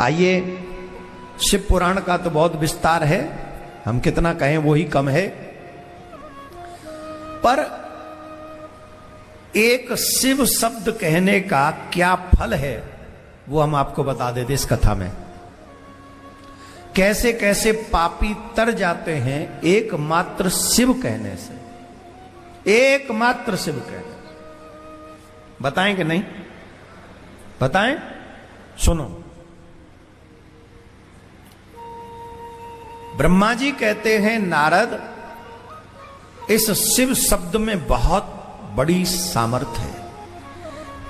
आइए, शिव पुराण का तो बहुत विस्तार है, हम कितना कहें वो ही कम है, पर एक शिव शब्द कहने का क्या फल है वो हम आपको बता देते इस कथा में। कैसे कैसे पापी तर जाते हैं एकमात्र शिव कहने से, एकमात्र शिव कहने से। बताएं कि नहीं? बताएं? सुनो, ब्रह्मा जी कहते हैं नारद, इस शिव शब्द में बहुत बड़ी सामर्थ्य है।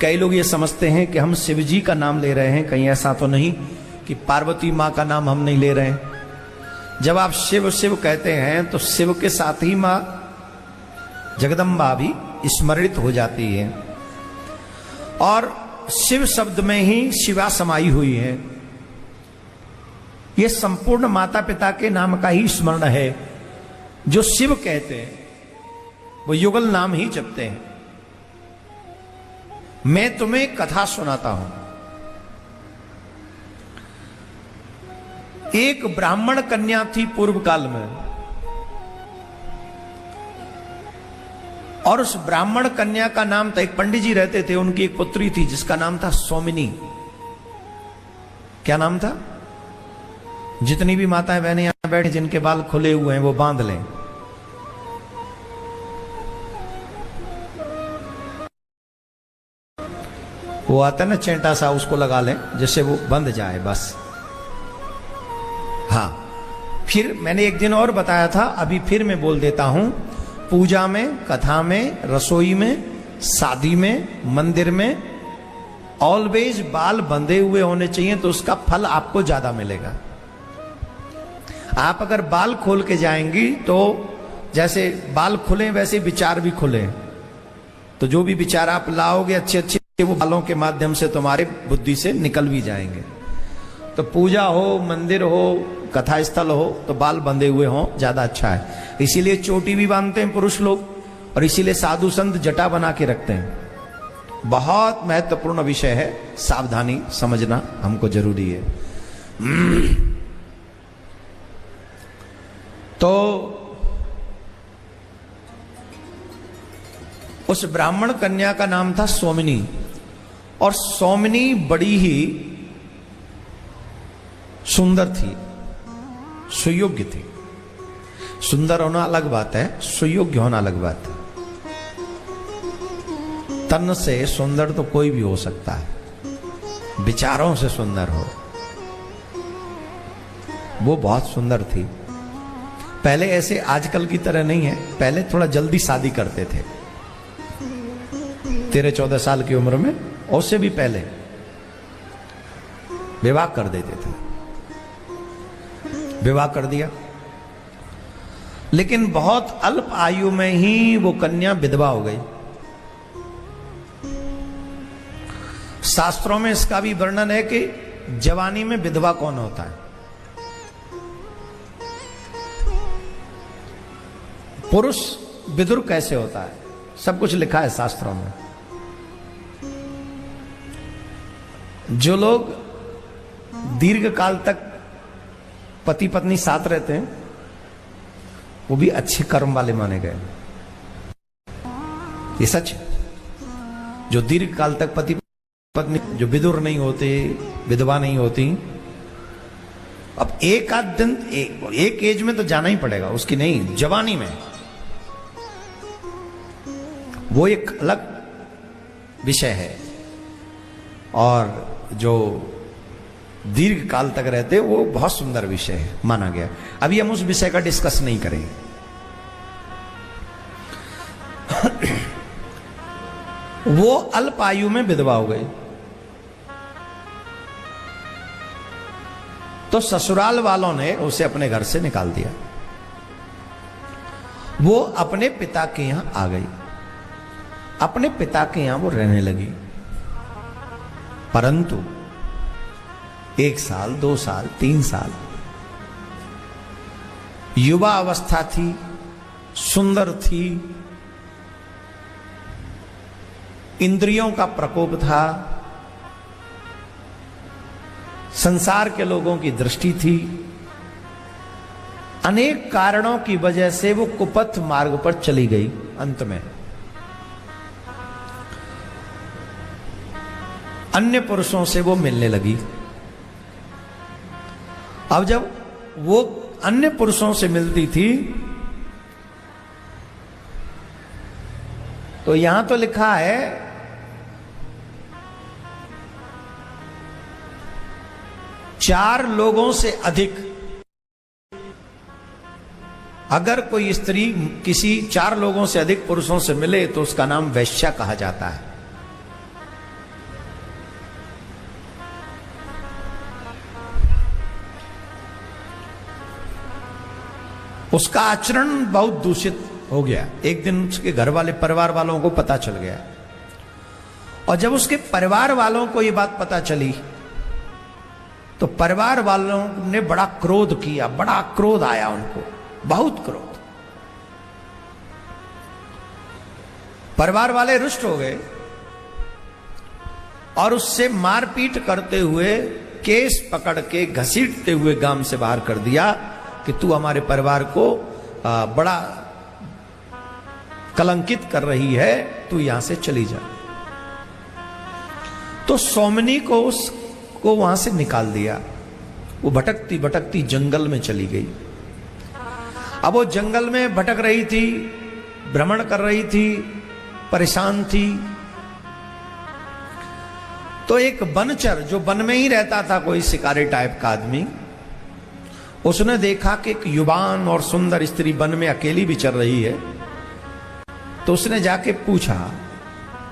कई लोग ये समझते हैं कि हम शिव जी का नाम ले रहे हैं, कहीं ऐसा तो नहीं कि पार्वती मां का नाम हम नहीं ले रहे हैं। जब आप शिव शिव कहते हैं तो शिव के साथ ही मां जगदम्बा भी स्मृत हो जाती है, और शिव शब्द में ही शिवा समाई हुई है। यह संपूर्ण माता पिता के नाम का ही स्मरण है। जो शिव कहते हैं वो युगल नाम ही जपते हैं। मैं तुम्हें कथा सुनाता हूं। एक ब्राह्मण कन्या थी पूर्व काल में, और उस ब्राह्मण कन्या का नाम था, एक पंडित जी रहते थे, उनकी एक पुत्री थी जिसका नाम था सौमिनी। क्या नाम था? जितनी भी माताएं बहनें यहां बैठे जिनके बाल खुले हुए हैं वो बांध लें। वो आता है ना चेंटा सा, उसको लगा लें जिससे वो बंध जाए बस। हाँ, फिर मैंने एक दिन और बताया था, अभी फिर मैं बोल देता हूं। पूजा में, कथा में, रसोई में, शादी में, मंदिर में ऑलवेज बाल बंधे हुए होने चाहिए, तो उसका फल आपको ज्यादा मिलेगा। आप अगर बाल खोल के जाएंगी तो जैसे बाल खुले वैसे विचार भी खुले, तो जो भी विचार आप लाओगे अच्छे अच्छे वो बालों के माध्यम से तुम्हारे बुद्धि से निकल भी जाएंगे। तो पूजा हो, मंदिर हो, कथा स्थल हो तो बाल बंधे हुए हो, ज्यादा अच्छा है। इसीलिए चोटी भी बांधते हैं पुरुष लोग, और इसीलिए साधु संत जटा बना के रखते हैं। बहुत महत्वपूर्ण विषय है, सावधानी समझना हमको जरूरी है। तो उस ब्राह्मण कन्या का नाम था सौमिनी, और सौमिनी बड़ी ही सुंदर थी, सुयोग्य थी। सुंदर होना अलग बात है, सुयोग्य होना अलग बात है। तन से सुंदर तो कोई भी हो सकता है, विचारों से सुंदर हो, वो बहुत सुंदर थी। पहले ऐसे आजकल की तरह नहीं है, पहले थोड़ा जल्दी शादी करते थे। 13-14 साल की उम्र में, और उससे भी पहले विवाह कर देते थे। विवाह कर दिया, लेकिन बहुत अल्प आयु में ही वो कन्या विधवा हो गई। शास्त्रों में इसका भी वर्णन है कि जवानी में विधवा कौन होता है। पुरुष विधुर कैसे होता है, सब कुछ लिखा है शास्त्रों में। जो लोग दीर्घ काल तक पति पत्नी साथ रहते हैं वो भी अच्छे कर्म वाले माने गए। ये सच है। जो दीर्घ काल तक पति पत्नी, जो विधुर नहीं होते, विधवा नहीं होती, अब एक आध दिन एक एज में तो जाना ही पड़ेगा उसकी, नहीं जवानी में, वो एक अलग विषय है। और जो दीर्घ काल तक रहते वो बहुत सुंदर विषय है, माना गया। अभी हम उस विषय का डिस्कस नहीं करेंगे। वो अल्प आयु में विधवा हो गई, तो ससुराल वालों ने उसे अपने घर से निकाल दिया। वो अपने पिता के यहां आ गई, अपने पिता के यहां वो रहने लगी। परंतु 1 साल, 2 साल, 3 साल, युवा अवस्था थी, सुंदर थी, इंद्रियों का प्रकोप था, संसार के लोगों की दृष्टि थी, अनेक कारणों की वजह से वो कुपथ मार्ग पर चली गई। अंत में अन्य पुरुषों से वो मिलने लगी। अब जब वो अन्य पुरुषों से मिलती थी तो यहां तो लिखा है चार लोगों से अधिक, अगर कोई स्त्री किसी 4 लोगों से अधिक पुरुषों से मिले तो उसका नाम वैश्या कहा जाता है। उसका आचरण बहुत दूषित हो गया। एक दिन उसके घर वाले परिवार वालों को पता चल गया, और जब उसके परिवार वालों को यह बात पता चली तो परिवार वालों ने बड़ा क्रोध किया, बड़ा क्रोध आया उनको, बहुत क्रोध। परिवार वाले रुष्ट हो गए और उससे मारपीट करते हुए, केस पकड़ के घसीटते हुए गांव से बाहर कर दिया कि तू हमारे परिवार को बड़ा कलंकित कर रही है, तू यहां से चली जा। तो सौमनी को उसको वहां से निकाल दिया। वो भटकती भटकती जंगल में चली गई। अब वो जंगल में भटक रही थी, भ्रमण कर रही थी, परेशान थी। तो एक बनचर जो वन में ही रहता था, कोई शिकारी टाइप का आदमी, उसने देखा कि एक युवान और सुंदर स्त्री वन में अकेली विचर रही है। तो उसने जाके पूछा,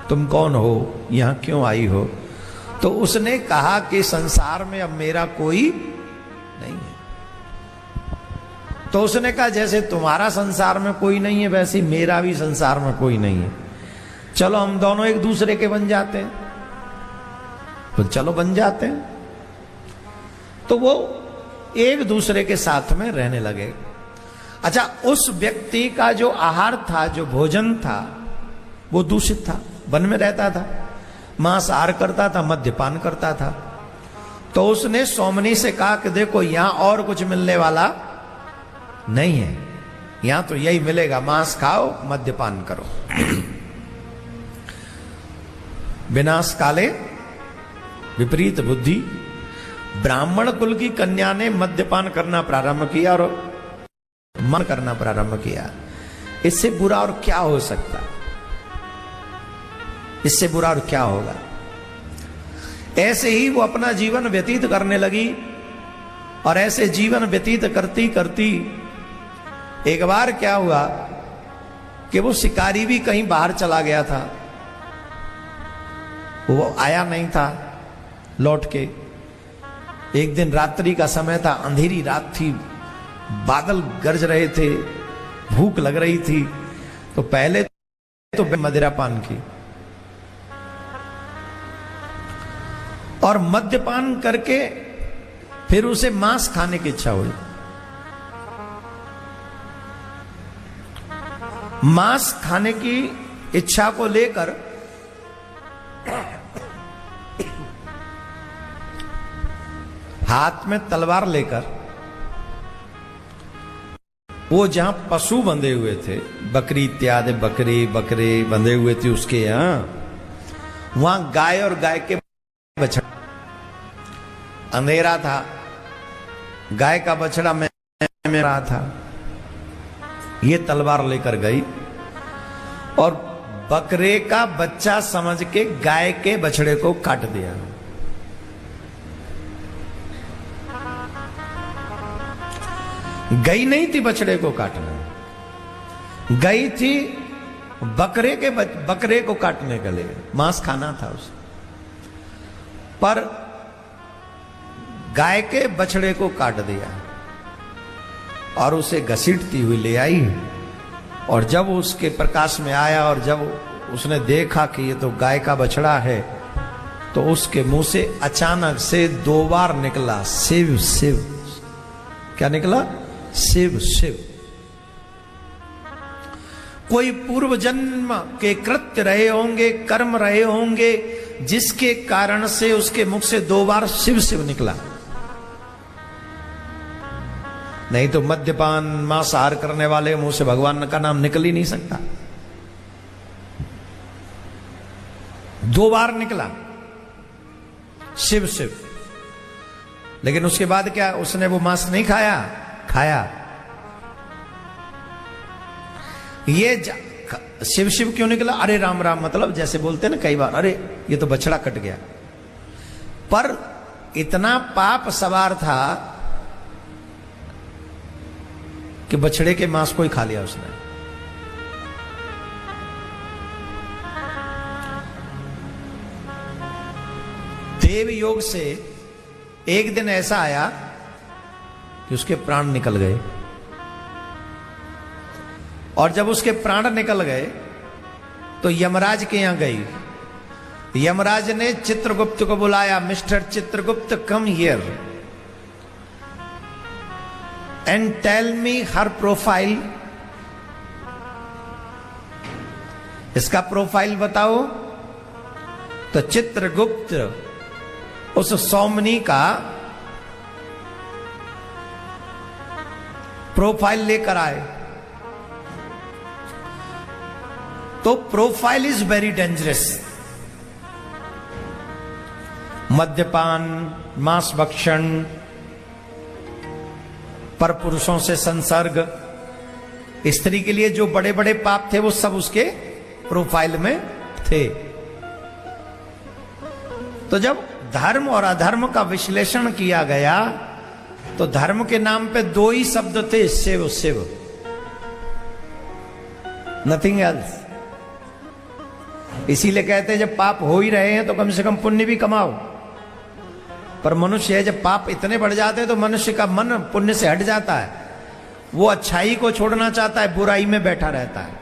तुम कौन हो, यहां क्यों आई हो? तो उसने कहा कि संसार में अब मेरा कोई नहीं है। तो उसने कहा जैसे तुम्हारा संसार में कोई नहीं है वैसे मेरा भी संसार में कोई नहीं है, चलो हम दोनों एक दूसरे के बन जाते हैं। तो चलो बन जाते हैं। तो वो एक दूसरे के साथ में रहने लगे। अच्छा, उस व्यक्ति का जो आहार था, जो भोजन था, वो दूषित था। वन में रहता था, मांसाहार करता था, मद्यपान करता था। तो उसने सौमनी से कहा कि देखो यहां और कुछ मिलने वाला नहीं है, यहां तो यही मिलेगा, मांस खाओ, मद्यपान करो। विनाश काले विपरीत बुद्धि। ब्राह्मण कुल की कन्या ने मद्यपान करना प्रारंभ किया और मन करना प्रारंभ किया। इससे बुरा और क्या हो सकता? इससे बुरा और क्या होगा? ऐसे ही वो अपना जीवन व्यतीत करने लगी। और ऐसे जीवन व्यतीत करती करती एक बार क्या हुआ कि वो शिकारी भी कहीं बाहर चला गया था, वो आया नहीं था लौट के। एक दिन रात्रि का समय था, अंधेरी रात थी, बादल गरज रहे थे, भूख लग रही थी। तो पहले तो मदिरा पान की, और मद्यपान करके फिर उसे मांस खाने की इच्छा हुई। मांस खाने की इच्छा को लेकर हाथ में तलवार लेकर वो जहां पशु बंधे हुए थे, बकरी इत्यादि, बकरे बंधे हुए थे उसके यहां, वहां गाय और गाय के बछड़ा, अंधेरा था, गाय का बछड़ा में रहा था। ये तलवार लेकर गई और बकरे का बच्चा समझ के गाय के बछड़े को काट दिया। गई नहीं थी बछड़े को काटने, गई थी बकरे को काटने के लिए, मांस खाना था उसे। पर गाय के बछड़े को काट दिया और उसे घसीटती हुई ले आई। और जब उसके प्रकाश में आया और जब उसने देखा कि ये तो गाय का बछड़ा है, तो उसके मुंह से अचानक से 2 बार निकला शिव शिव। क्या निकला? शिव शिव। कोई पूर्व जन्म के कृत्य रहे होंगे, कर्म रहे होंगे, जिसके कारण से उसके मुख से 2 बार शिव शिव निकला। नहीं तो मद्यपान मांसाहार करने वाले मुंह से भगवान का नाम निकल ही नहीं सकता। 2 बार निकला शिव शिव, लेकिन उसके बाद क्या उसने वो मांस नहीं खाया? खाया। ये शिव शिव क्यों निकला? अरे राम राम, मतलब जैसे बोलते हैं ना कई बार, अरे ये तो बछड़ा कट गया। पर इतना पाप सवार था कि बछड़े के मांस को ही खा लिया उसने। देव योग से एक दिन ऐसा आया कि उसके प्राण निकल गए, और जब उसके प्राण निकल गए तो यमराज के यहां गई। यमराज ने चित्रगुप्त को बुलाया, mister Chitragupta come here and tell me her profile. इसका प्रोफाइल बताओ। तो चित्रगुप्त उस सौमनी का प्रोफाइल लेकर आए। तो प्रोफाइल इज वेरी डेंजरस। मद्यपान, मांस भक्षण, पर पुरुषों से संसर्ग, स्त्री के लिए जो बड़े बड़े पाप थे वो सब उसके प्रोफाइल में थे। तो जब धर्म और अधर्म का विश्लेषण किया गया तो धर्म के नाम पे 2 ही शब्द थे, शिव शिव, नथिंग एल्स। इसीलिए कहते हैं जब पाप हो ही रहे हैं तो कम से कम पुण्य भी कमाओ। पर मनुष्य है, जब पाप इतने बढ़ जाते हैं तो मनुष्य का मन पुण्य से हट जाता है। वो अच्छाई को छोड़ना चाहता है, बुराई में बैठा रहता है।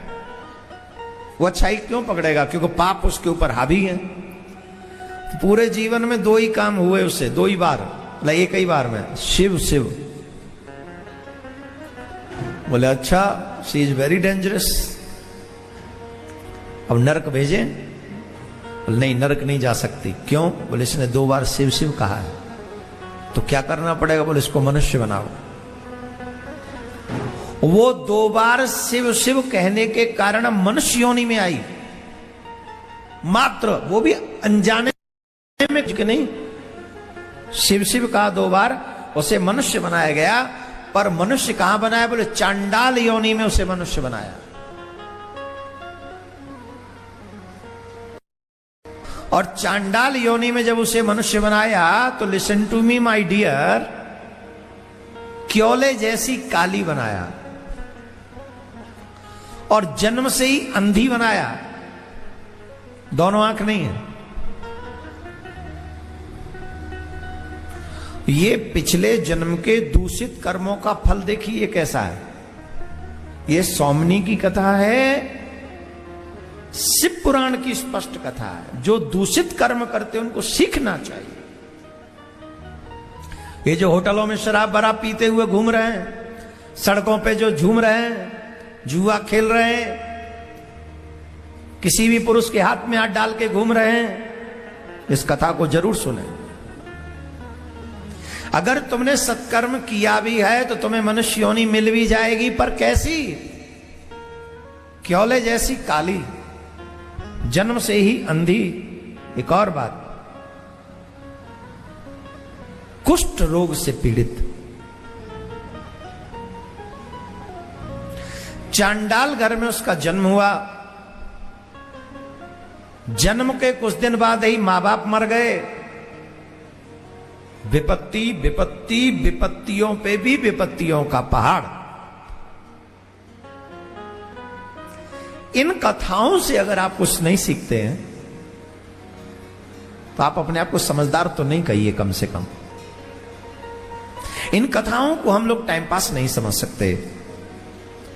वो अच्छाई क्यों पकड़ेगा? क्योंकि पाप उसके ऊपर हावी है। पूरे जीवन में 2 ही काम हुए उससे, 2 ही बार, मतलब एक ही बार में, शिव शिव। बोले अच्छा, शी इज वेरी डेंजरस, अब नरक भेजें? बोले नहीं, नरक नहीं जा सकती। क्यों? बोले इसने 2 बार शिव शिव कहा है। तो क्या करना पड़ेगा? बोले इसको मनुष्य बनाओ। वो 2 बार शिव शिव कहने के कारण मनुष्य योनि में आई, मात्र वो भी अनजाने में कि नहीं। शिव शिव कहा 2 बार, उसे मनुष्य बनाया गया। पर मनुष्य कहां बनाया? बोले चांडाल योनि में उसे मनुष्य बनाया। और चांडाल योनि में जब उसे मनुष्य बनाया तो listen to me my dear, क्योले जैसी काली बनाया और जन्म से ही अंधी बनाया। दोनों आंख नहीं है। ये पिछले जन्म के दूषित कर्मों का फल देखिए कैसा है। ये सौमनी की कथा है, शिव पुराण की स्पष्ट कथा है। जो दूषित कर्म करते हैं उनको सीखना चाहिए। ये जो होटलों में शराब बराब पीते हुए घूम रहे हैं, सड़कों पे जो झूम रहे हैं, जुआ खेल रहे हैं, किसी भी पुरुष के हाथ में हाथ डाल के घूम रहे हैं, इस कथा को जरूर सुने। अगर तुमने सत्कर्म किया भी है तो तुम्हें मनुष्य योनि मिल भी जाएगी, पर कैसी? क्योले जैसी काली, जन्म से ही अंधी। एक और बात, कुष्ठ रोग से पीड़ित। चांडाल घर में उसका जन्म हुआ। जन्म के कुछ दिन बाद ही मां बाप मर गए। विपत्ति विपत्ति विपत्तियों पे भी विपत्तियों का पहाड़। इन कथाओं से अगर आप कुछ नहीं सीखते हैं तो आप अपने आप को समझदार तो नहीं कहिए। कम से कम इन कथाओं को हम लोग टाइम पास नहीं समझ सकते।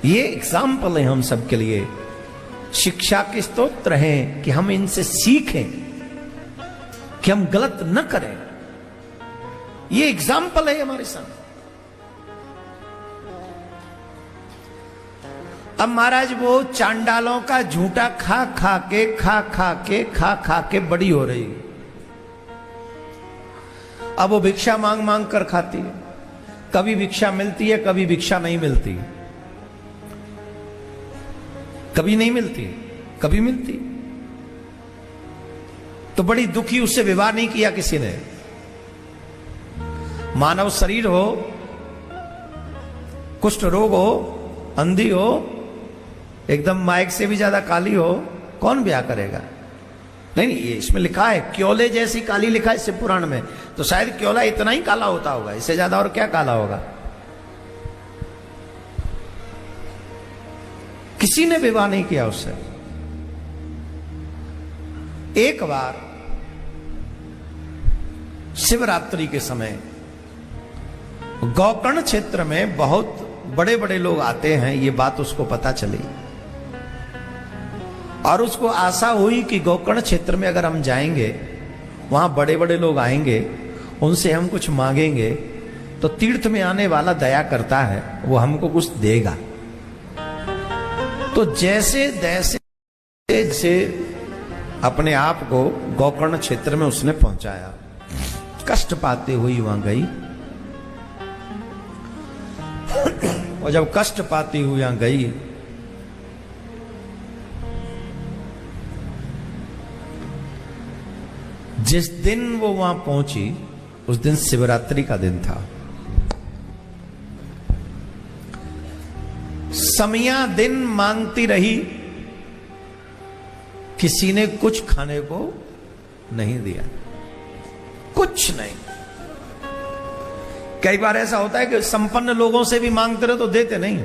ये एग्जाम्पल है हम सब के लिए, शिक्षा के स्तोत्र हैं कि हम इनसे सीखें कि हम गलत न करें। ये एग्जाम्पल है हमारे सामने। अब महाराज वो चांडालों का झूठा खा खा के बड़ी हो रही है। अब वो भिक्षा मांग मांग कर खाती है। कभी भिक्षा मिलती है, कभी भिक्षा नहीं मिलती, कभी नहीं मिलती, कभी मिलती। तो बड़ी दुखी, उससे विवाह नहीं किया किसी ने। मानव शरीर हो, कुष्ठ रोग हो, अंधी हो, एकदम माइक से भी ज्यादा काली हो, कौन ब्याह करेगा? नहीं, ये इसमें लिखा है क्योले जैसी काली, लिखा है शिव पुराण में। तो शायद क्योला इतना ही काला होता होगा, इससे ज्यादा और क्या काला होगा? किसी ने विवाह नहीं किया उससे। एक बार शिवरात्रि के समय गोकर्ण क्षेत्र में बहुत बड़े बड़े लोग आते हैं, ये बात उसको पता चली और उसको आशा हुई कि गोकर्ण क्षेत्र में अगर हम जाएंगे, वहां बड़े बड़े लोग आएंगे, उनसे हम कुछ मांगेंगे तो तीर्थ में आने वाला दया करता है, वो हमको कुछ देगा। तो जैसे जैसे अपने आप को गोकर्ण क्षेत्र में उसने पहुंचाया, कष्ट पाते हुई वहां गई और जब कष्ट पाती हुई यहां गई, जिस दिन वो वहां पहुंची उस दिन शिवरात्रि का दिन था। समिया दिन मांगती रही, किसी ने कुछ खाने को नहीं दिया, कुछ नहीं। कई बार ऐसा होता है कि संपन्न लोगों से भी मांगते रहे तो देते नहीं।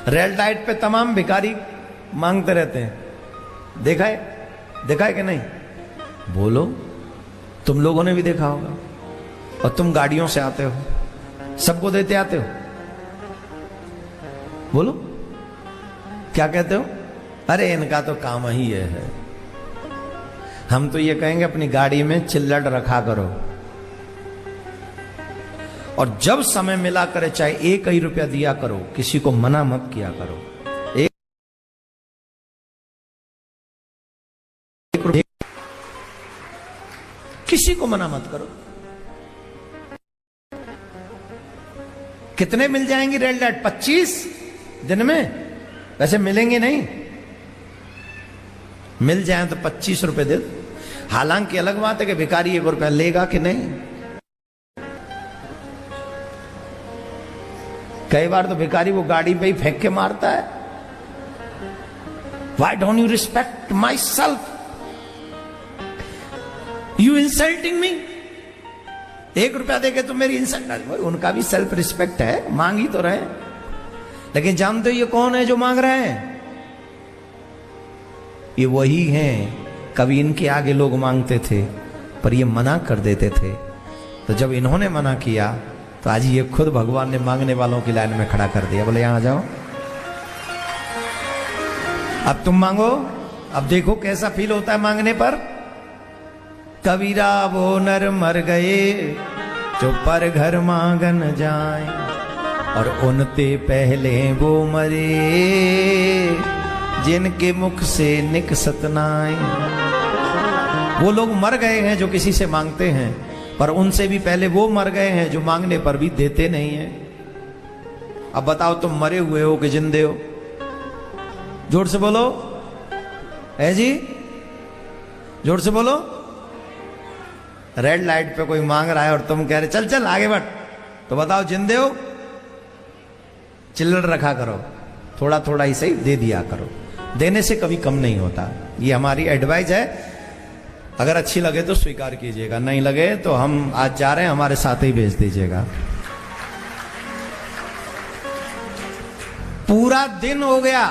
रेल डाइट पे तमाम भिखारी मांगते रहते हैं, देखा है कि नहीं? बोलो, तुम लोगों ने भी देखा होगा। और तुम गाड़ियों से आते हो, सबको देते आते हो, बोलो क्या कहते हो? अरे इनका तो काम ही ये है। हम तो ये कहेंगे अपनी गाड़ी में चिल्लड़ रखा करो, और जब समय मिला करे चाहे 1 ही रुपया दिया करो, किसी को मना मत किया करो। किसी को मना मत करो। कितने मिल जाएंगे रेल डाइट? 25 दिन में? वैसे मिलेंगे नहीं, मिल जाए तो 25 रुपए दे दो। हालांकि अलग बात है कि भिखारी 1 रुपया लेगा कि नहीं। कई बार तो भिखारी वो गाड़ी पे ही फेंक के मारता है। Why don't you respect myself? You insulting me? 1 रुपया देके तो मेरी इंसल्ट। उनका भी सेल्फ रिस्पेक्ट है, मांग ही तो रहे। लेकिन जानते हो ये कौन है जो मांग रहे हैं? ये वही हैं, कभी इनके आगे लोग मांगते थे पर ये मना कर देते थे। तो जब इन्होंने मना किया तो आज ये खुद भगवान ने मांगने वालों की लाइन में खड़ा कर दिया। बोले यहां आ जाओ, अब तुम मांगो। अब देखो कैसा फील होता है मांगने पर। कबीरा वो नर मर गए जो पर घर मांगन जाए, और उनते पहले वो मरे जिनके मुख से निकसत नाए। वो लोग मर गए हैं जो किसी से मांगते हैं, पर उनसे भी पहले वो मर गए हैं जो मांगने पर भी देते नहीं हैं। अब बताओ तुम मरे हुए हो कि जिंदे हो? जोर से बोलो है जी, जोर से बोलो। रेड लाइट पे कोई मांग रहा है और तुम कह रहे चल चल आगे बढ़, तो बताओ जिंदे हो? चिल्लड़ रखा करो, थोड़ा थोड़ा ही सही दे दिया करो। देने से कभी कम नहीं होता। ये हमारी एडवाइस है। अगर अच्छी लगे तो स्वीकार कीजिएगा, नहीं लगे तो हम आज जा रहे हैं, हमारे साथ ही भेज दीजिएगा। पूरा दिन हो गया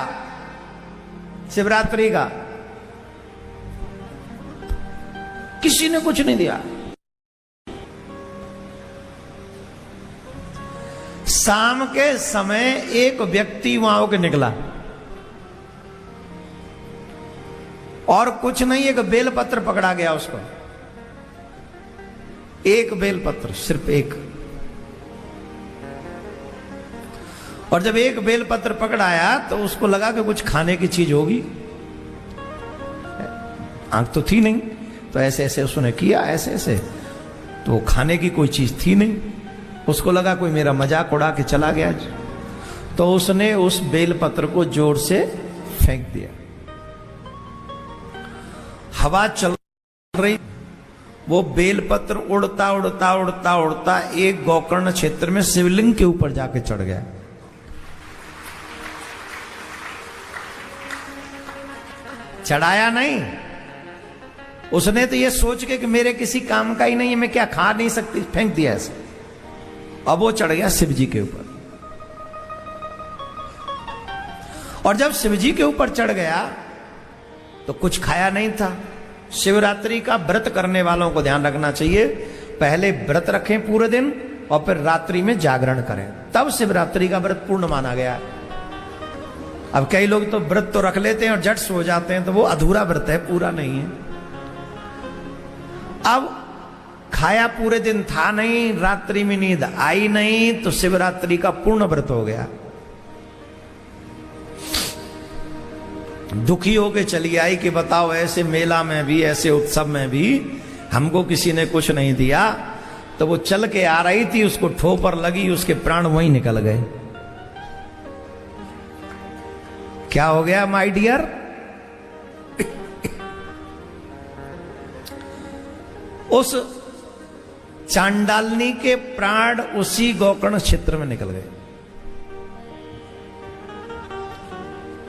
शिवरात्रि का, किसी ने कुछ नहीं दिया। शाम के समय एक व्यक्ति वहां होकर निकला और कुछ नहीं, एक बेलपत्र पकड़ा गया उसको। एक बेलपत्र, सिर्फ एक। और जब एक बेलपत्र पकड़ाया तो उसको लगा कि कुछ खाने की चीज होगी। आंख तो थी नहीं, तो ऐसे ऐसे उसने किया, ऐसे ऐसे, तो खाने की कोई चीज थी नहीं। उसको लगा कोई मेरा मजाक उड़ा के चला गया, तो उसने उस बेलपत्र को जोर से फेंक दिया। हवा चल रही, वो बेलपत्र उड़ता उड़ता उड़ता उड़ता एक गोकर्ण क्षेत्र में शिवलिंग के ऊपर जाके चढ़ गया। चढ़ाया नहीं, उसने तो ये सोच के कि मेरे किसी काम का ही नहीं है, मैं क्या खा नहीं सकती, फेंक दिया ऐसे। अब वो चढ़ गया शिव जी के ऊपर, और जब शिव जी के ऊपर चढ़ गया तो कुछ खाया नहीं था। शिवरात्रि का व्रत करने वालों को ध्यान रखना चाहिए, पहले व्रत रखें पूरे दिन और फिर रात्रि में जागरण करें, तब शिवरात्रि का व्रत पूर्ण माना गया। अब कई लोग तो व्रत तो रख लेते हैं और झट सो जाते हैं, तो वो अधूरा व्रत है, पूरा नहीं है। अब खाया पूरे दिन था नहीं, रात्रि में नींद आई नहीं, तो शिवरात्रि का पूर्ण व्रत हो गया। दुखी होके चली आई कि बताओ, ऐसे मेला में भी, ऐसे उत्सव में भी हमको किसी ने कुछ नहीं दिया। तो वो चल के आ रही थी, उसको ठोकर लगी, उसके प्राण वहीं निकल गए। क्या हो गया माय डियर? उस चांडालनी के प्राण उसी गोकर्ण क्षेत्र में निकल गए,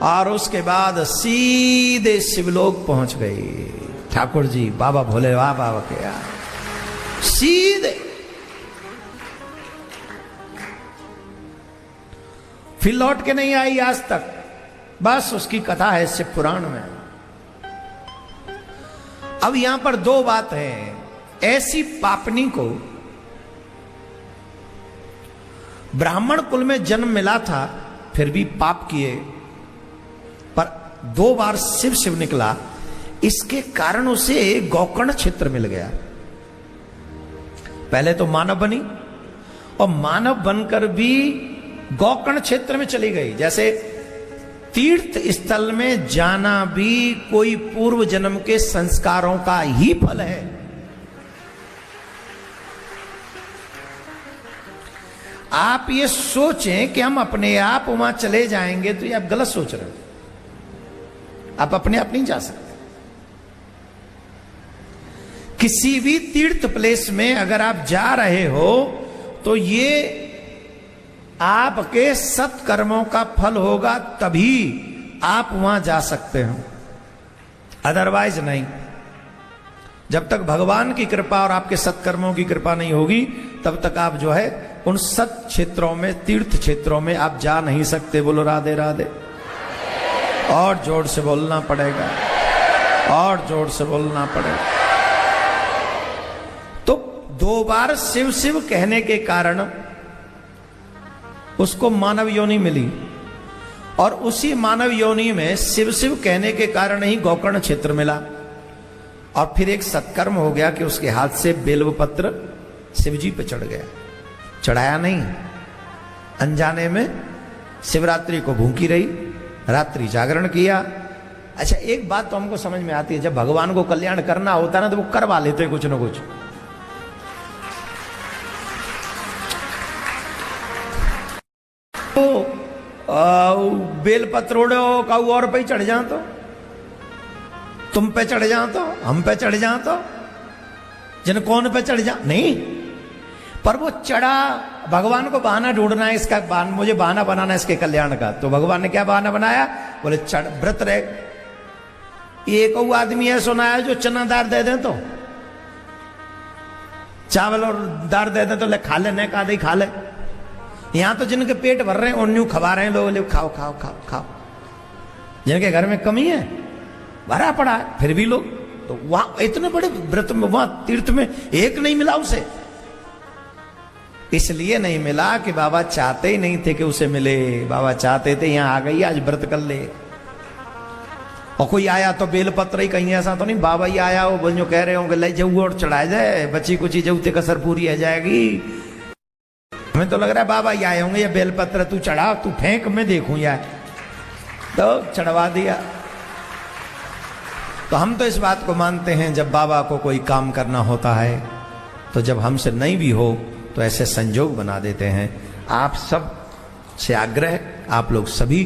और उसके बाद सीधे शिवलोक पहुंच गई। ठाकुर जी, बाबा भोले बाबा के यार, सीधे फिर लौट के नहीं आई आज तक। बस उसकी कथा है शिव पुराण में। अब यहां पर दो बात है, ऐसी पापनी को ब्राह्मण कुल में जन्म मिला था, फिर भी पाप किए, पर 2 बार शिव शिव निकला, इसके कारण उसे गोकर्ण क्षेत्र मिल गया। पहले तो मानव बनी, और मानव बनकर भी गोकर्ण क्षेत्र में चली गई। जैसे तीर्थ स्थल में जाना भी कोई पूर्व जन्म के संस्कारों का ही फल है। आप ये सोचें कि हम अपने आप वहां चले जाएंगे, तो ये आप गलत सोच रहे हो। आप अपने आप नहीं जा सकते। किसी भी तीर्थ प्लेस में अगर आप जा रहे हो, तो ये आपके सत्कर्मों का फल होगा, तभी आप वहां जा सकते हो, अदरवाइज नहीं। जब तक भगवान की कृपा और आपके सत्कर्मों की कृपा नहीं होगी, तब तक आप जो है उन सत क्षेत्रों में, तीर्थ क्षेत्रों में आप जा नहीं सकते। बोलो राधे राधे। और जोर से बोलना पड़ेगा, और जोर से बोलना पड़ेगा। तो 2 बार शिव शिव कहने के कारण उसको मानव योनि मिली, और उसी मानव योनि में शिव शिव कहने के कारण ही गोकर्ण क्षेत्र मिला। और फिर एक सत्कर्म हो गया कि उसके हाथ से बेलव पत्र शिव जी पे चढ़ गया। चढ़ाया नहीं, अनजाने में शिवरात्रि को भूखी रही, रात्रि जागरण किया। अच्छा, एक बात तो हमको समझ में आती है, जब भगवान को कल्याण करना होता है ना, तो वो करवा लेते हैं कुछ ना कुछ। बेलपत्र उड़ो काऊ और पे चढ़ जा, तो तुम पे चढ़ जा, तो हम पे चढ़ जा, तो जिन कौन पे चढ़ जा, नहीं। पर वो चढ़ा, भगवान को बहाना ढूंढना है इसका, मुझे बहाना बनाना है इसके कल्याण का। तो भगवान ने क्या बहाना बनाया? बोले चढ़, व्रत रहे। एक आदमी है सुनाया जो चना दार दे दे, तो चावल और दार दे दे, तो ले खा ले, नहीं खा दे खा ले। यहां तो जिनके पेट भर रहे हैं उन्हें खवा रहे हैं लोग, ले खाओ खाओ खाओ खाओ। जिनके घर में कमी है, भरा पड़ा है, फिर भी लोग, तो वहां इतने बड़े व्रत में, वहां तीर्थ में एक नहीं मिला उसे। इसलिए नहीं मिला कि बाबा चाहते ही नहीं थे कि उसे मिले। बाबा चाहते थे यहां आ गई, आज व्रत कर ले। और कोई आया तो बेलपत्र ही, कहीं ऐसा तो नहीं बाबा ही आया हो जो कह रहे होंगे ले जाऊ और चढ़ाए जाए, बची कुची जऊते कसर पूरी है जाएगी। हमें तो लग रहा है बाबा ही आए होंगे, ये बेलपत्र तू चढ़ा, तू फेंक, मैं देखूं यार, तो चढ़वा दिया। तो हम तो इस बात को मानते हैं, जब बाबा को कोई काम करना होता है, तो जब हमसे नहीं भी हो तो ऐसे संजोग बना देते हैं। आप सब से आग्रह, आप लोग सभी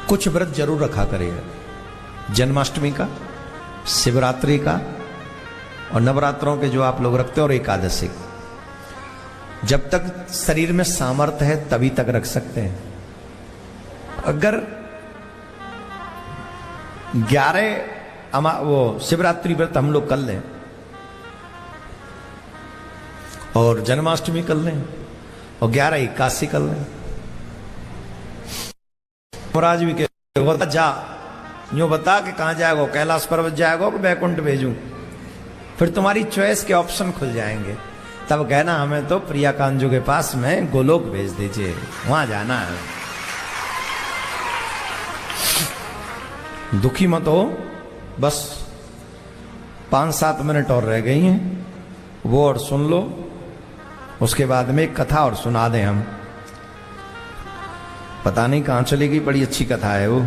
कुछ व्रत जरूर रखा करिएगा, जन्माष्टमी का, शिवरात्रि का और नवरात्रों के जो आप लोग रखते हो, और एकादशी। जब तक शरीर में सामर्थ्य है तभी तक रख सकते हैं। अगर 11 वो शिवरात्रि व्रत हम लोग कर लें और जन्माष्टमी कर लें और 11 एकादशी कर लें, महाराज भी कहते जा यूं बता कि कहां जाएगा, कैलाश पर्वत जाएगा कि बैकुंठ भेजूं, फिर तुम्हारी चॉइस के ऑप्शन खुल जाएंगे। तब कहना हमें तो प्रिया कांजू के पास में गोलोक भेज दीजिए, वहां जाना है। दुखी मत हो, बस 5-7 मिनट और रह गई हैं, वो और सुन लो, उसके बाद में एक कथा और सुना दें हम। पता नहीं कहां चलेगी, बड़ी अच्छी कथा है वो,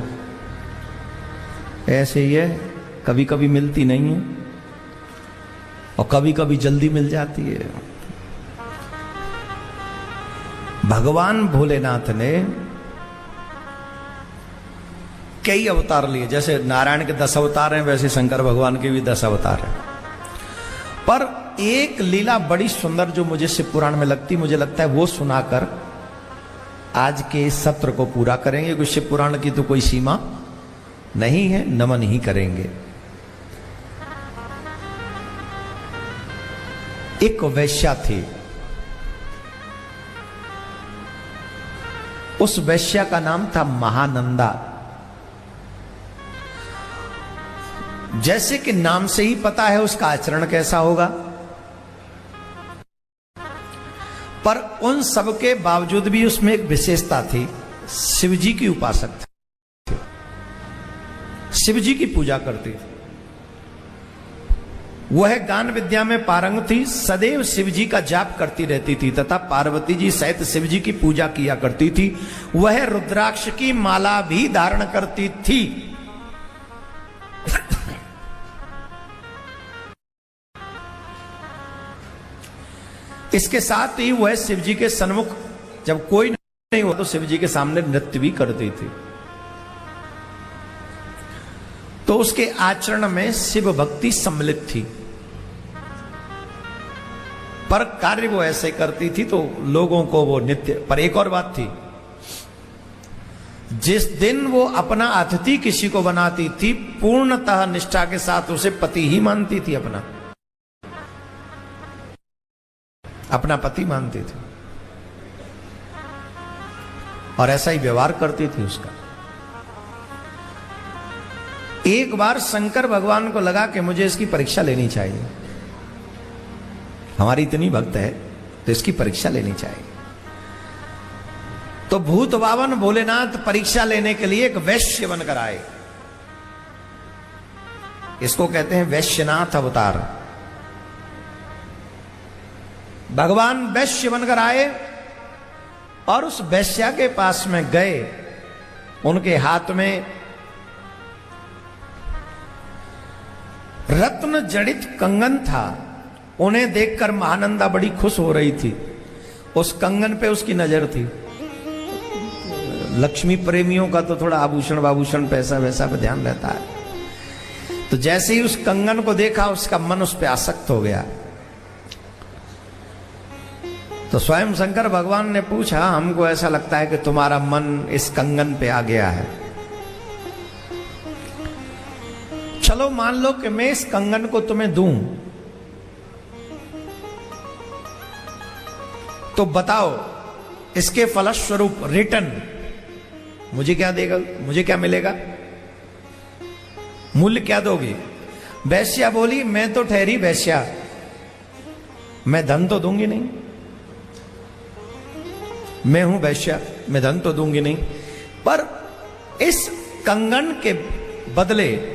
ऐसे ही है, कभी कभी मिलती नहीं है और कभी कभी जल्दी मिल जाती है। भगवान भोलेनाथ ने कई अवतार लिए, जैसे नारायण के 10 अवतार हैं, वैसे शंकर भगवान के भी 10 अवतार हैं। पर एक लीला बड़ी सुंदर जो मुझे शिव पुराण में लगती, मुझे लगता है वो सुनाकर आज के सत्र को पूरा करेंगे, क्योंकि शिव पुराण की तो कोई सीमा नहीं है, नमन ही करेंगे। एक वैश्या थी, उस वैश्या का नाम था महानंदा। जैसे कि नाम से ही पता है उसका आचरण कैसा होगा, पर उन सब के बावजूद भी उसमें एक विशेषता थी, शिवजी की उपासक थी, शिवजी की पूजा करती थी। वह गान विद्या में पारंग थी, सदैव शिवजी का जाप करती रहती थी तथा पार्वती जी सहित शिवजी की पूजा किया करती थी। वह रुद्राक्ष की माला भी धारण करती थी। इसके साथ ही वह शिवजी के सन्मुख जब कोई नहीं हुआ तो शिवजी के सामने नृत्य भी करती थी। तो उसके आचरण में शिव भक्ति सम्मिलित थी, पर कार्य वो ऐसे करती थी तो लोगों को वो नित्य। पर एक और बात थी, जिस दिन वो अपना अतिथि किसी को बनाती थी, पूर्णतः निष्ठा के साथ उसे पति ही मानती थी, अपना पति मानती थी और ऐसा ही व्यवहार करती थी उसका। एक बार शंकर भगवान को लगा कि मुझे इसकी परीक्षा लेनी चाहिए, हमारी इतनी भक्त है तो इसकी परीक्षा लेनी चाहिए। तो भूत बावन भोलेनाथ परीक्षा लेने के लिए एक वैश्य बनकर आए। इसको कहते हैं वैश्यनाथ अवतार। भगवान वैश्य बनकर आए और उस वैश्या के पास में गए। उनके हाथ में रत्न जड़ित कंगन था। उन्हें देखकर महानंदा बड़ी खुश हो रही थी। उस कंगन पे उसकी नजर थी। लक्ष्मी प्रेमियों का तो थोड़ा आभूषण वाभूषण पैसा वैसा पे ध्यान रहता है। तो जैसे ही उस कंगन को देखा उसका मन उस पे आसक्त हो गया। तो स्वयं शंकर भगवान ने पूछा, हमको ऐसा लगता है कि तुम्हारा मन इस कंगन पे आ गया है। चलो मान लो कि मैं इस कंगन को तुम्हें दूं, तो बताओ इसके फलस्वरूप रिटर्न मुझे क्या देगा, मुझे क्या मिलेगा, मूल्य क्या दोगी? वैश्या बोली, मैं तो ठहरी वैश्या, मैं धन तो दूंगी नहीं, मैं हूं वैश्या, मैं धन तो दूंगी नहीं, पर इस कंगन के बदले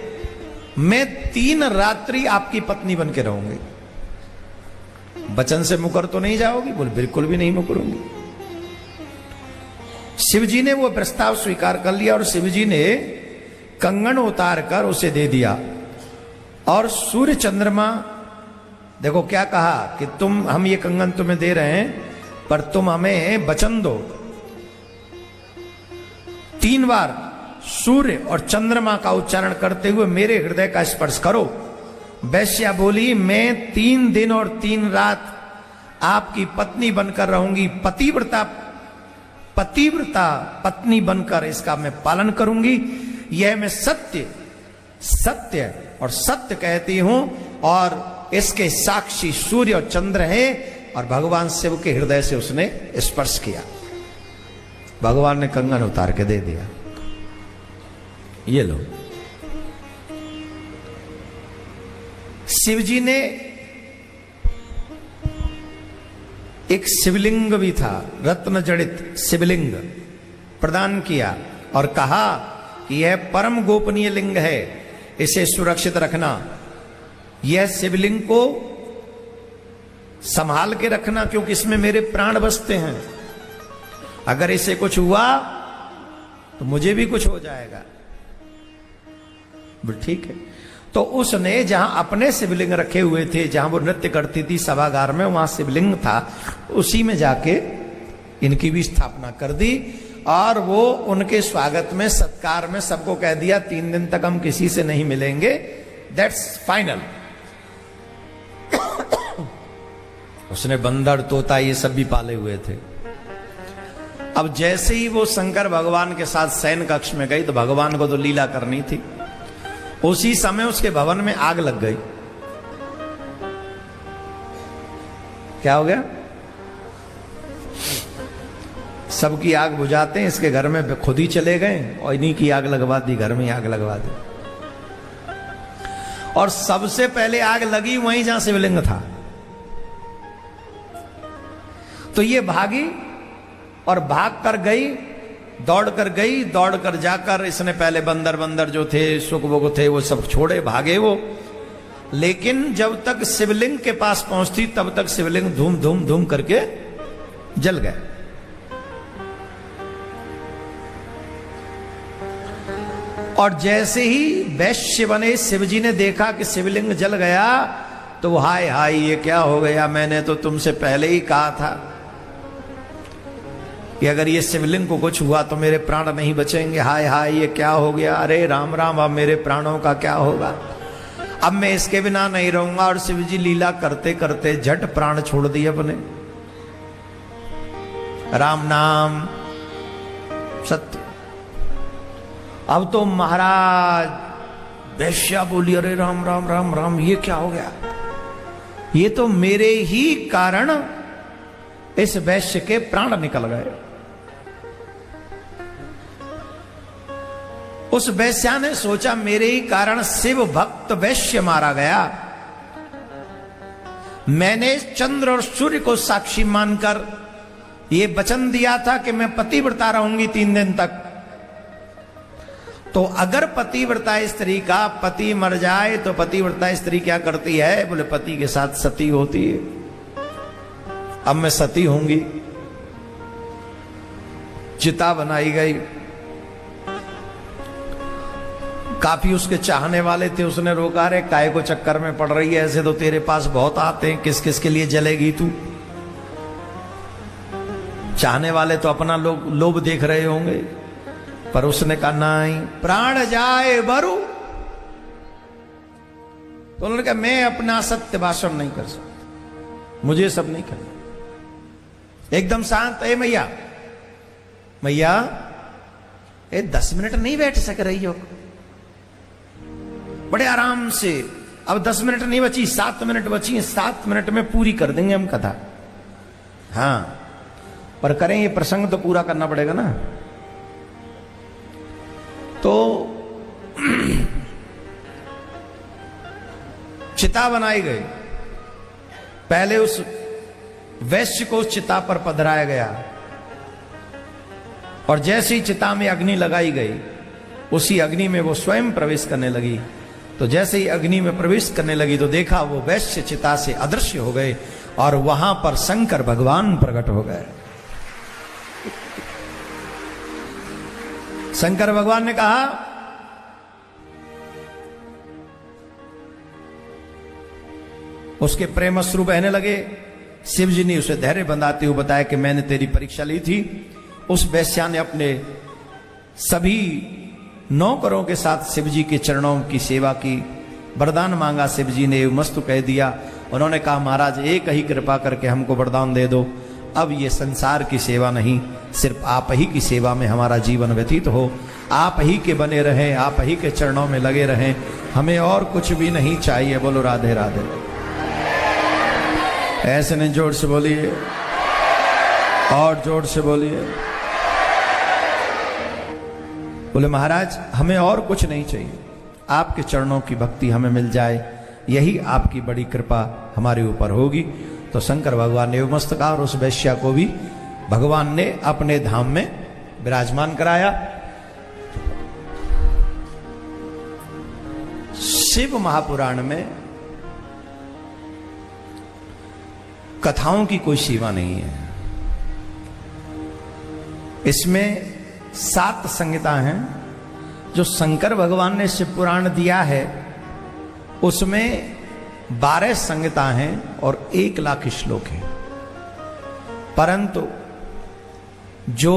मैं 3 रात्रि आपकी पत्नी बन के रहूंगी। वचन से मुकर तो नहीं जाओगी? बोले बिल्कुल भी नहीं मुकरूंगी। शिवजी ने वो प्रस्ताव स्वीकार कर लिया और शिवजी ने कंगन उतार कर उसे दे दिया। और सूर्य चंद्रमा देखो क्या कहा कि हम ये कंगन तुम्हें दे रहे हैं, पर तुम हमें वचन दो, 3 बार सूर्य और चंद्रमा का उच्चारण करते हुए मेरे हृदय का स्पर्श करो। वैश्या बोली, मैं 3 दिन और 3 रात आपकी पत्नी बनकर रहूंगी, पतिव्रता पत्नी बनकर इसका मैं पालन करूंगी। यह मैं सत्य और सत्य कहती हूं, और इसके साक्षी सूर्य और चंद्र हैं। और भगवान शिव के हृदय से उसने स्पर्श किया, भगवान ने कंगन उतार के दे दिया, ये लो। शिव जी ने एक शिवलिंग भी था, रत्न जड़ित शिवलिंग प्रदान किया और कहा कि यह परम गोपनीय लिंग है, इसे सुरक्षित रखना, यह शिवलिंग को संभाल के रखना, क्योंकि इसमें मेरे प्राण बसते हैं। अगर इसे कुछ हुआ तो मुझे भी कुछ हो जाएगा। ठीक है। तो उसने जहां अपने शिवलिंग रखे हुए थे, जहां वो नृत्य करती थी सभागार में, वहां शिवलिंग था, उसी में जाके इनकी भी स्थापना कर दी। और वो उनके स्वागत में, सत्कार में सबको कह दिया 3 दिन तक हम किसी से नहीं मिलेंगे, दैट्स फाइनल। उसने बंदर, तोता, ये सब भी पाले हुए थे। अब जैसे ही वो शंकर भगवान के साथ शयन कक्ष में गई, तो भगवान को तो लीला करनी थी। उसी समय उसके भवन में आग लग गई। क्या हो गया? सबकी आग बुझाते हैं, इसके घर में खुद ही चले गए और इन्हीं की आग लगवा दी, घर में आग लगवा दी। और सबसे पहले आग लगी वहीं जहां शिवलिंग था। तो ये भागी और भाग कर गई, दौड़ कर जाकर इसने पहले बंदर जो थे, सुख थे, वो सब छोड़े, भागे वो। लेकिन जब तक शिवलिंग के पास पहुंचती तब तक शिवलिंग धूम धूम धूम करके जल गए। और जैसे ही वैश्य बने शिवजी ने देखा कि शिवलिंग जल गया, तो हाय हाय ये क्या हो गया, मैंने तो तुमसे पहले ही कहा था कि अगर ये शिवलिंग को कुछ हुआ तो मेरे प्राण नहीं बचेंगे। हाय हाय ये क्या हो गया, अरे राम राम, अब मेरे प्राणों का क्या होगा, अब मैं इसके बिना नहीं रहूंगा। और शिवजी लीला करते करते झट प्राण छोड़ दिए अपने। राम नाम सत्य। अब तो महाराज वैश्या बोली, अरे राम राम राम राम, ये क्या हो गया, ये तो मेरे ही कारण इस वैश्य के प्राण निकल गए। उस वैश्या ने सोचा मेरे ही कारण शिव भक्त वैश्य मारा गया। मैंने चंद्र और सूर्य को साक्षी मानकर यह वचन दिया था कि मैं पतिव्रता रहूंगी 3 दिन तक। तो अगर पतिव्रता स्त्री का पति मर जाए तो पतिव्रता स्त्री क्या करती है? बोले पति के साथ सती होती है। अब मैं सती होंगी। चिता बनाई गई। काफी उसके चाहने वाले थे, उसने रोका, रे काय को चक्कर में पड़ रही है, ऐसे तो तेरे पास बहुत आते हैं, किस किस के लिए जलेगी तू? चाहने वाले तो अपना लोभ देख रहे होंगे, पर उसने कहा नहीं, प्राण जाए बरु। तो उन्होंने कहा मैं अपना सत्य भाषण नहीं कर सकता, मुझे सब नहीं करना। एकदम शांत, ए मैया मैया, 10 मिनट नहीं बैठ सक रही हो? बड़े आराम से, अब 10 मिनट नहीं बची, 7 मिनट बची, 7 मिनट में पूरी कर देंगे हम कथा। हाँ, पर करें ये प्रसंग तो पूरा करना पड़ेगा ना। तो चिता बनाई गई। पहले उस वैश्य को चिता पर पधराया गया, और जैसे ही चिता में अग्नि लगाई गई, उसी अग्नि में वो स्वयं प्रवेश करने लगी। तो जैसे ही अग्नि में प्रवेश करने लगी तो देखा वो वैश्य चिता से अदृश्य हो गए, और वहां पर शंकर भगवान प्रकट हो गए। शंकर भगवान ने कहा, उसके प्रेम अश्रु बहने लगे। शिव जी ने उसे धैर्य बंधाते हुए बताया कि मैंने तेरी परीक्षा ली थी। उस वैश्या ने अपने सभी नौकरों के साथ शिव जी के चरणों की सेवा की, वरदान मांगा। शिव जी ने मस्तु कह दिया। उन्होंने कहा महाराज एक ही कृपा करके हमको वरदान दे दो, अब ये संसार की सेवा नहीं, सिर्फ आप ही की सेवा में हमारा जीवन व्यतीत हो, आप ही के बने रहें, आप ही के चरणों में लगे रहें, हमें और कुछ भी नहीं चाहिए। बोलो राधे राधे। ऐसे नहीं, जोर से बोलिए और जोर से बोलिए। बोले महाराज हमें और कुछ नहीं चाहिए, आपके चरणों की भक्ति हमें मिल जाए, यही आपकी बड़ी कृपा हमारे ऊपर होगी। तो शंकर भगवान ने मस्तका और उस वैश्या को भी भगवान ने अपने धाम में विराजमान कराया। शिव महापुराण में कथाओं की कोई सीमा नहीं है। इसमें 7 संहिता हैं जो शंकर भगवान ने शिव पुराण दिया है। उसमें 12 संहिता हैं और 1 लाख श्लोक हैं। परंतु जो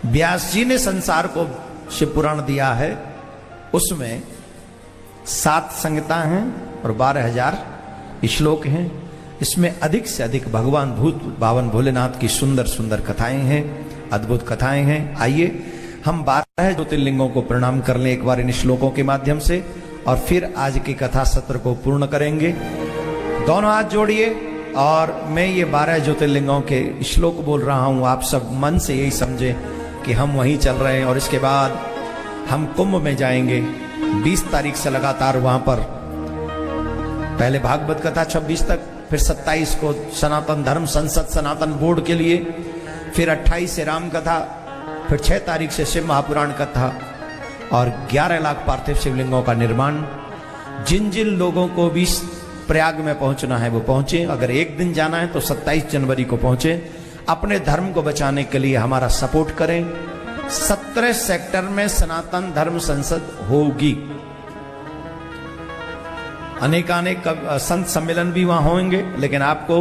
व्यास जी ने संसार को शिव पुराण दिया है उसमें 7 संहिता हैं और 12,000 श्लोक हैं। इसमें अधिक से अधिक भगवान भूत बावन भोलेनाथ की सुंदर सुंदर कथाएं हैं, अद्भुत कथाएं हैं। आइए हम 12 ज्योतिर्लिंगों को प्रणाम कर लें एक बार इन श्लोकों के माध्यम से, और फिर आज की कथा सत्र को पूर्ण करेंगे। दोनों हाथ जोड़िए और मैं ये 12 ज्योतिर्लिंगों के श्लोक बोल रहा हूं, आप सब मन से यही समझें कि हम वहीं चल रहे हैं। और इसके बाद हम कुंभ में जाएंगे 20 तारीख से लगातार वहां पर। पहले भागवत कथा 26 तक, फिर 27 को सनातन धर्म संसद सनातन बोर्ड के लिए, फिर 28 से राम कथा, फिर 6 तारीख से शिव महापुराण कथा और 11 लाख पार्थिव शिवलिंगों का निर्माण। जिन जिन लोगों को भी प्रयाग में पहुंचना है वो पहुंचे। अगर एक दिन जाना है तो 27 जनवरी को पहुंचे। अपने धर्म को बचाने के लिए हमारा सपोर्ट करें। 17 सेक्टर में सनातन धर्म संसद होगी। अनेकानेक संत सम्मेलन भी वहां होंगे, लेकिन आपको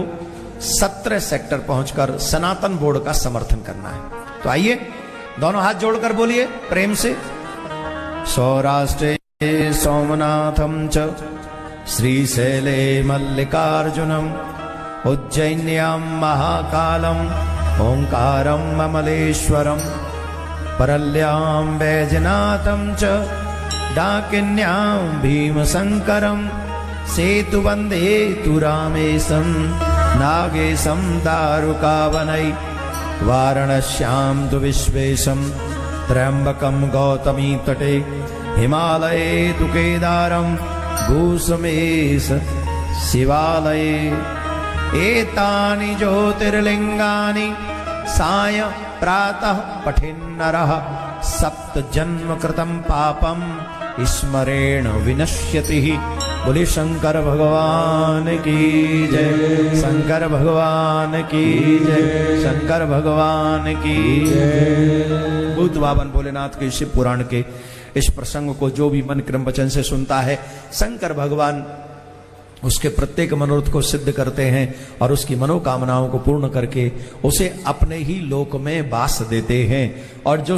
17 सेक्टर पहुंचकर सनातन बोर्ड का समर्थन करना है। तो आइए दोनों हाथ जोड़कर बोलिए प्रेम से। सौराष्ट्रे सोमनाथम च श्रीशैले मल्लिकार्जुनम उज्जैन्यां महाकालम ओंकारं ममलेश्वरम परल्यां वैजनाथं च डाकिन्यां भीमशंकरं सेतुवंदे तु रामेशं नागेशं दारुकावनै वाराणस्यां तु विश्वेशं त्र्यंबकं गौतमी तटे हिमालये तु केदारं भूसमेश शिवालये एतानि ज्योतिर्लिंगानि साय प्रातः पठेन्नरः सप्त जन्म कृतं पापं स्मरेण विनश्यति। बोले शंकर भगवान की जय, शंकर भगवान की जय, शंकर भगवान की जय। भूत बावन भोलेनाथ के शिव पुराण के इस प्रसंग को जो भी मन क्रम वचन से सुनता है, शंकर भगवान उसके प्रत्येक मनोरथ को सिद्ध करते हैं और उसकी मनोकामनाओं को पूर्ण करके उसे अपने ही लोक में वास देते हैं। और जो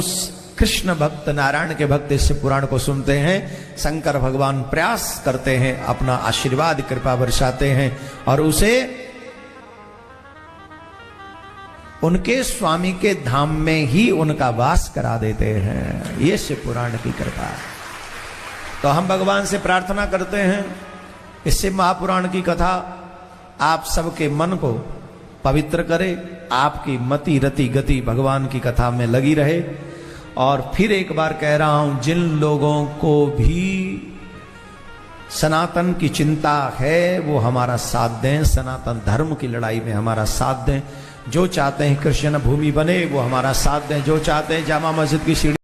कृष्ण भक्त, नारायण के भक्त इस पुराण को सुनते हैं, शंकर भगवान प्रयास करते हैं, अपना आशीर्वाद कृपा बरसाते हैं और उसे उनके स्वामी के धाम में ही उनका वास करा देते हैं। ये शिव पुराण की कृपा। तो हम भगवान से प्रार्थना करते हैं इस शिव महापुराण की कथा आप सबके मन को पवित्र करे, आपकी मति रति गति भगवान की कथा में लगी रहे। और फिर एक बार कह रहा हूं, जिन लोगों को भी सनातन की चिंता है वो हमारा साथ दें, सनातन धर्म की लड़ाई में हमारा साथ दें। जो चाहते हैं कृष्ण भूमि बने वो हमारा साथ दें, जो चाहते हैं जामा मस्जिद की सीढ़ी